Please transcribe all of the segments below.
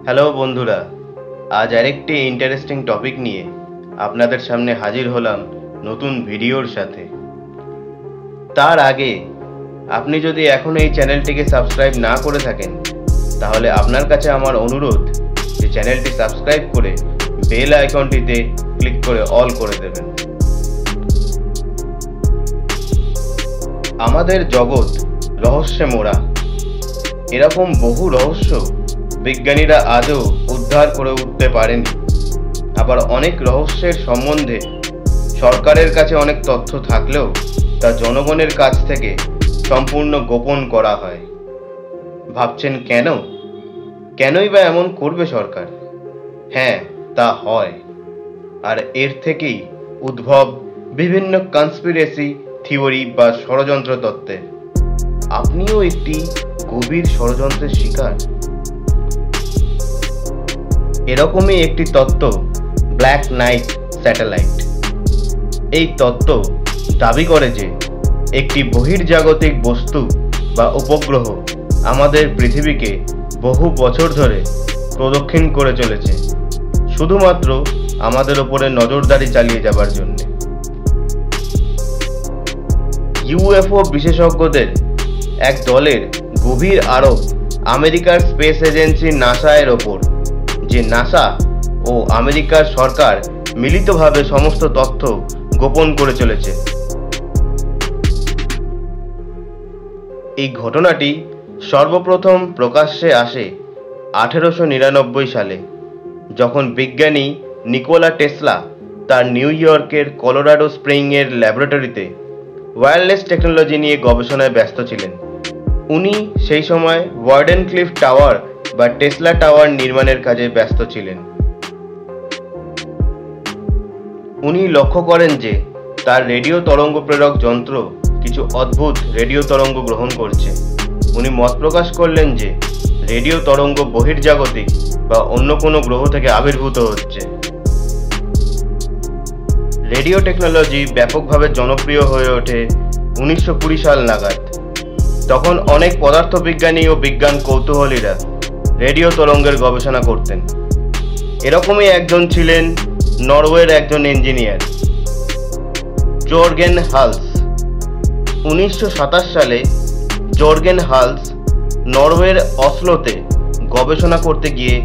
Hello বন্ধুরা, আজ আরেকটি ইন্টারেস্টিং টপিক নিয়ে আপনাদের সামনে হাজির হলাম নতুন ভিডিওর সাথে। তার আগে আপনি যদি এখন এই চ্যানেলটিকে সাবস্ক্রাইব না করে থাকেন, তাহলে আপনার কাছে আমার অনুরোধ যে চ্যানেলটি সাবস্ক্রাইব করে বেল আইকনটিতে ক্লিক করে অল করে দেবেন। আমাদের জগৎ রহস্যে মোড়া। এরকম বহু রহস্য বিজ্ঞানীরা আজও উদ্ধার করে উঠতে পারেনি। আবার অনেক রহস্যের সম্বন্ধে সরকারের কাছে অনেক তথ্য থাকলেও তা জনগণের কাছ থেকে সম্পূর্ণ গোপন করা হয়। ভাবছেন কেনই বা এমন করবে সরকার? হ্যাঁ, তা হয়। আর এর থেকেই উদ্ভব বিভিন্ন কনস্পিরেসি থিওরি বা ষড়যন্ত্র তত্ত্বের। আপনিও একটি গভীর ষড়যন্ত্রের শিকার। এরকমই একটি তত্ত্ব ব্ল্যাক নাইট স্যাটেলাইট। এই তত্ত্ব দাবি করে যে একটি বহির্জাগতিক বস্তু বা উপগ্রহ আমাদের পৃথিবীকে বহু বছর ধরে প্রদক্ষিণ করে চলেছে, শুধুমাত্র আমাদের ওপরে নজরদারি চালিয়ে যাবার জন্য। ইউএফও বিশেষজ্ঞদের এক দলের গভীর আরোপ আমেরিকার স্পেস এজেন্সি নাসা এর ওপর, যে নাসা ও আমেরিকার সরকার মিলিতভাবে সমস্ত তথ্য গোপন করে চলেছে। এই ঘটনাটি সর্বপ্রথম প্রকাশ্যে আসে 1899 সালে, যখন বিজ্ঞানী নিকোলা টেসলা তার নিউ ইয়র্কের কলোরাডো স্প্রিংয়ের ল্যাবরেটরিতে ওয়্যারলেস টেকনোলজি নিয়ে গবেষণায় ব্যস্ত ছিলেন। উনি সেই সময় ওয়ার্ডেনক্লিফ টাওয়ার বা টেসলা টাওয়ার নির্মাণের কাজে ব্যস্ত ছিলেন। উনি লক্ষ্য করেন যে তার রেডিও তরঙ্গ প্রেরক যন্ত্র কিছু অদ্ভুত রেডিও তরঙ্গ গ্রহণ করছে। উনি মত প্রকাশ করলেন যে রেডিও তরঙ্গ বহির্জাগতিক বা অন্য কোনো গ্রহ থেকে আবির্ভূত হচ্ছে। রেডিও টেকনোলজি ব্যাপকভাবে জনপ্রিয় হয়ে ওঠে 1920 সাল নাগাদ। তখন অনেক পদার্থবিজ্ঞানী ও বিজ্ঞান কৌতূহলীরা রেডিও তরঙ্গের গবেষণা করতেন। এরকমই একজন ছিলেন নরওয়ের একজন ইঞ্জিনিয়ার, জর্গেন হালস। 1927 সালে জর্গেন হালস নরওয়ের অসলোতে গবেষণা করতে গিয়ে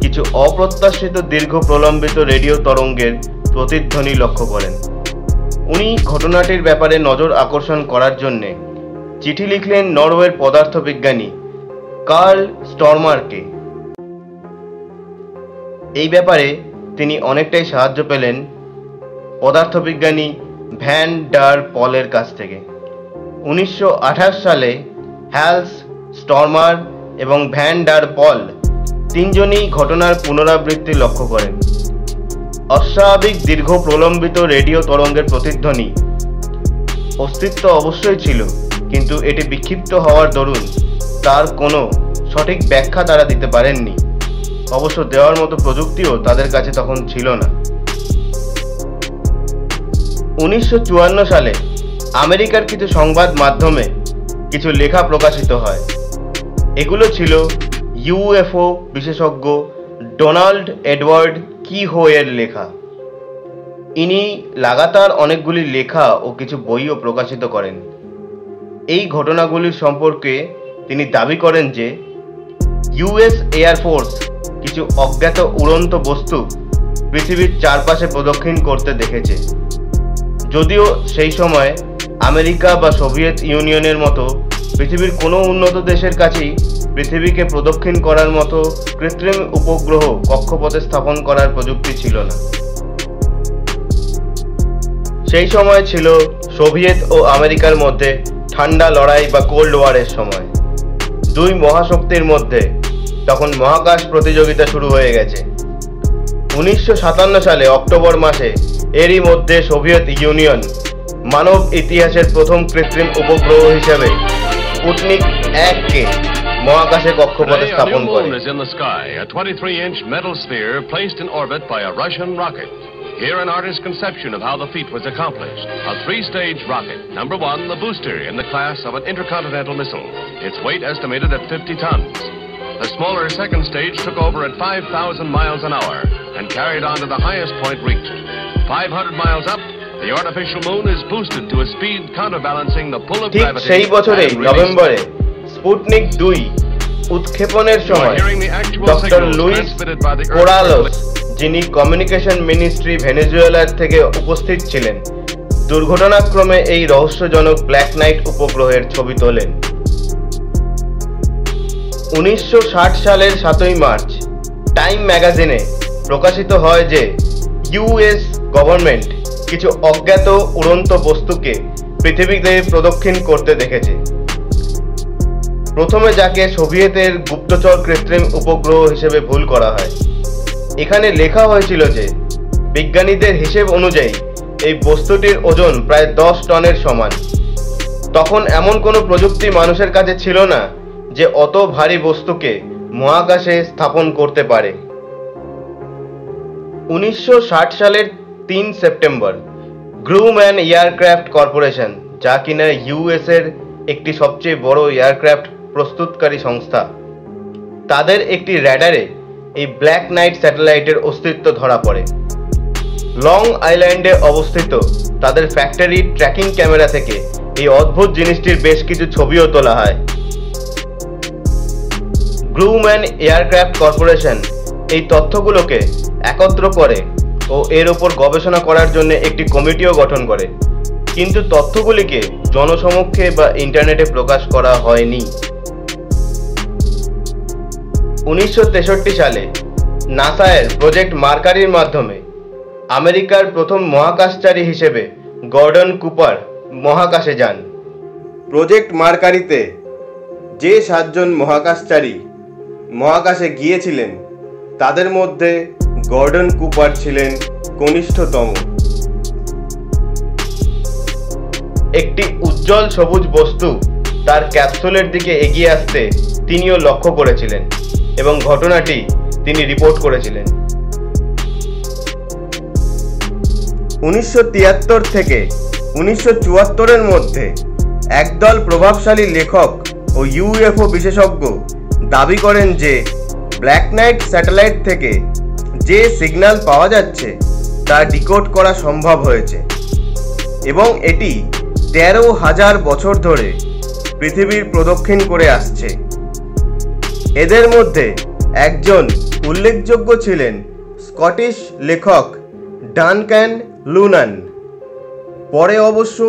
কিছু অপ্রত্যাশিত দীর্ঘ প্রলম্বিত রেডিও তরঙ্গের প্রতিধ্বনি লক্ষ্য করেন। উনি ঘটনাটির ব্যাপারে নজর আকর্ষণ করার জন্য চিঠি লিখলেন নরওয়ের পদার্থবিজ্ঞানী কার্ল স্টর্মারকে। এই ব্যাপারে তিনি অনেকটাই সাহায্য পেলেন পদার্থবিজ্ঞানী ভ্যান ডার পলের কাছ থেকে। 1928 সালে হ্যালস, স্টর্মার এবং ভ্যান ডার পল তিনজনই ঘটনার পুনরাবৃত্তি লক্ষ্য করেন। অস্বাভাবিক দীর্ঘ প্রলম্বিত রেডিও তরঙ্গের প্রতিধ্বনি অস্তিত্ব অবশ্যই ছিল, কিন্তু এটি বিক্ষিপ্ত হওয়ার দরুন তার কোনো সঠিক ব্যাখ্যা তারা দিতে পারেননি। অবশ্য দেওয়ার মতো প্রযুক্তিও তাদের কাছে তখন ছিল না। 1954 সালে আমেরিকার কিছু সংবাদ মাধ্যমে কিছু লেখা প্রকাশিত হয়। এগুলো ছিল ইউএফও বিশেষজ্ঞ ডোনাল্ড এডওয়ার্ড কিহো এর লেখা। ইনি লাগাতার অনেকগুলি লেখা ও কিছু বইও প্রকাশিত করেন। এই ঘটনাগুলির সম্পর্কে তিনি দাবি করেন যে ইউএস এয়ারফোর্স কিছু অজ্ঞাত উড়ন্ত বস্তু পৃথিবীর চারপাশে প্রদক্ষিণ করতে দেখেছে। যদিও সেই সময় আমেরিকা বা সোভিয়েত ইউনিয়নের মতো পৃথিবীর কোনো উন্নত দেশের কাছেই পৃথিবীকে প্রদক্ষিণ করার মতো কৃত্রিম উপগ্রহ কক্ষপথে স্থাপন করার প্রযুক্তি ছিল না। সেই সময় ছিল সোভিয়েত ও আমেরিকার মধ্যে ঠান্ডা লড়াই বা কোল্ড ওয়ারের সময়। দুই মহাশক্তির মধ্যে তখন মহাকাশ প্রতিযোগিতা শুরু হয়ে গেছে। 1957 সালে অক্টোবর মাসে এরই মধ্যে সোভিয়েত ইউনিয়ন মানব ইতিহাসের প্রথম কৃত্রিম উপগ্রহ হিসেবে স্পুটনিক 1 কে মহাকাশে কক্ষপথে স্থাপন করে। A 23-inch metal sphere placed in orbit by a Russian rocket. Here an artist's conception of how the feat was accomplished. A three-stage rocket. Number one, the booster in the class of an intercontinental missile. Its weight estimated at 50 tons. The smaller second stage took over at 5,000 miles an hour and carried on to the highest point reached. 500 miles up, the artificial moon is boosted to a speed counterbalancing the pull of ঠিক gravity. সেই বছরেই and released. নভেম্বরে Sputnik 2 উৎক্ষেপণের সময় doctor Luis কোরালোস, যিনি communication ministry ভেনেজুয়েলার থেকে উপস্থিত ছিলেন, দুর্ঘটনাক্রমে এই রহস্যজনক ব্ল্যাক নাইট উপগ্রহের ছবি তোলেন। 1960 সালের 7 মার্চ টাইম ম্যাগাজিনে প্রকাশিত হয় যে ইউএস গভর্নমেন্ট কিছু অজ্ঞাত উড়ন্ত বস্তুকে পৃথিবীতে প্রদক্ষিণ করতে দেখেছে। প্রথমে যাকে সোভিয়েতের গুপ্তচর কৃত্রিম উপগ্রহ হিসেবে ভুল করা হয়। এখানে লেখা হয়েছিল যে বিজ্ঞানীদের হিসেব অনুযায়ী এই বস্তুটির ওজন প্রায় 10 টনের সমান। তখন এমন কোনো প্রযুক্তি মানুষের কাছে ছিল না যে অত ভারী বস্তুকে মহাকাশে স্থাপন করতে পারে। 1960 সালের 3 সেপ্টেম্বর গ্রুম্যান এয়ারক্রাফট কর্পোরেশন, যা কিনা ইউএস এর একটি সবচেয়ে বড় এয়ারক্রাফট প্রস্তুতকারী সংস্থা, তাদের একটি র্যাডারে এই ব্ল্যাক নাইট স্যাটেলাইটের অস্তিত্ব ধরা পড়ে। লং আইল্যান্ডে অবস্থিত তাদের ফ্যাক্টরি ট্র্যাকিং ক্যামেরা থেকে এই অদ্ভুত জিনিসটির বেশ কিছু ছবিও তোলা হয়। গ্রুম্যান এয়ারক্রাফট কর্পোরেশন এই তথ্যগুলোকে একত্র করে ও এর ওপর গবেষণা করার জন্য একটি কমিটিও গঠন করে, কিন্তু তথ্যগুলিকে জনসমক্ষে বা ইন্টারনেটে প্রকাশ করা হয়নি। 1963 সালে নাসায়ের প্রজেক্ট মার্কারির মাধ্যমে আমেরিকার প্রথম মহাকাশচারী হিসেবে গর্ডন কুপার মহাকাশে যান। প্রজেক্ট মার্কারিতে যে 7 জন মহাকাশচারী মহাকাশে গিয়েছিলেন তাদের মধ্যে গর্ডন কুপার ছিলেন কনিষ্ঠতম। একটি উজ্জ্বল সবুজ বস্তু তার ক্যাপসুলের দিকে এগিয়ে আসতে তিনিও লক্ষ্য করেছিলেন এবং ঘটনাটি তিনি রিপোর্ট করেছিলেন। 1973 থেকে 1974 এর মধ্যে একদল প্রভাবশালী লেখক ও ইউএফও বিশেষজ্ঞ দাবি করেন যে ব্ল্যাক নাইট স্যাটেলাইট থেকে যে সিগন্যাল পাওয়া যাচ্ছে তা ডিকোড করা সম্ভব হয়েছে এবং এটি 13,000 বছর ধরে পৃথিবীর প্রদক্ষিণ করে আসছে। এদের মধ্যে একজন উল্লেখযোগ্য ছিলেন স্কটিশ লেখক ডানক্যান লুনান। পরে অবশ্য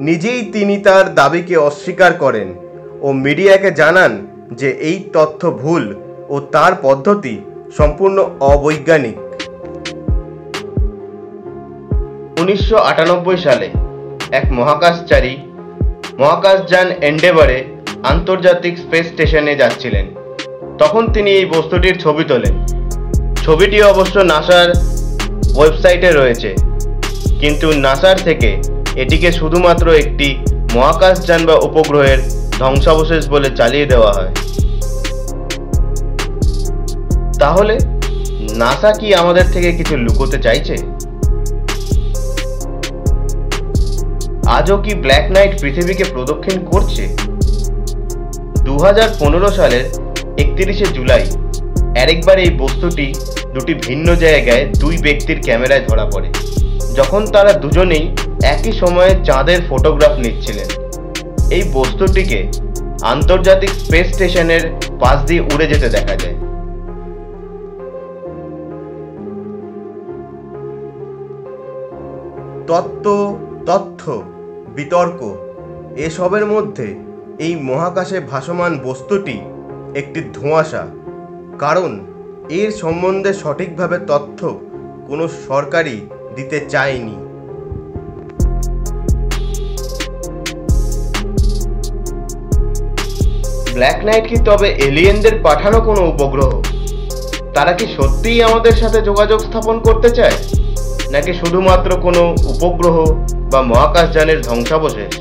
নিজেই তিনি তার দাবিকে অস্বীকার করেন ও মিডিয়াকে জানান যে এই তথ্য ভুল ও তার পদ্ধতি সম্পূর্ণ অবৈজ্ঞানিক। 1998 সালে এক মহাকাশচারী মহাকাশযান এন্ডেভারে আন্তর্জাতিক স্পেস স্টেশনে যাচ্ছিলেন। তখন তিনি এই বস্তুটির ছবি তোলেন। ছবিটি অবশ্য নাসার ওয়েবসাইটে রয়েছে, কিন্তু নাসার থেকে এটিকে শুধুমাত্র একটি মহাকাশযান বা উপগ্রহের ধ্বংসাবশেষ বলে চালিয়ে দেওয়া হয়। তাহলে নাসা কি আমাদের থেকে কিছু লুকোতে চাইছে? আজও কি ব্ল্যাক নাইট পৃথিবীকে প্রদক্ষিণ করছে? 2015 সালের 31 জুলাই আরেকবার এই বস্তুটি দুটি ভিন্ন জায়গায় 2 ব্যক্তির ক্যামেরায় ধরা পড়ে, যখন তারা দুজনেই একই সময়ে চাঁদের ফটোগ্রাফ নিচ্ছিলেন। এই বস্তুটিকে আন্তর্জাতিক স্পেস স্টেশনের পাশ দিয়ে উড়ে যেতে দেখা যায়। তথ্য, বিতর্ক এসবের মধ্যে এই মহাকাশে ভাসমান বস্তুটি একটি ধোঁয়াশা, কারণ এর সম্বন্ধে সঠিকভাবে তথ্য কোনো সরকারই দিতে চায়নি। ব্ল্যাক নাইট কি তবে এলিয়েনদের পাঠানো কোনো উপগ্রহ? তারা কি সত্যিই আমাদের সাথে যোগাযোগ স্থাপন করতে চায়, নাকি শুধুমাত্র কোনো উপগ্রহ বা মহাকাশযানের ধ্বংসাবশেষ?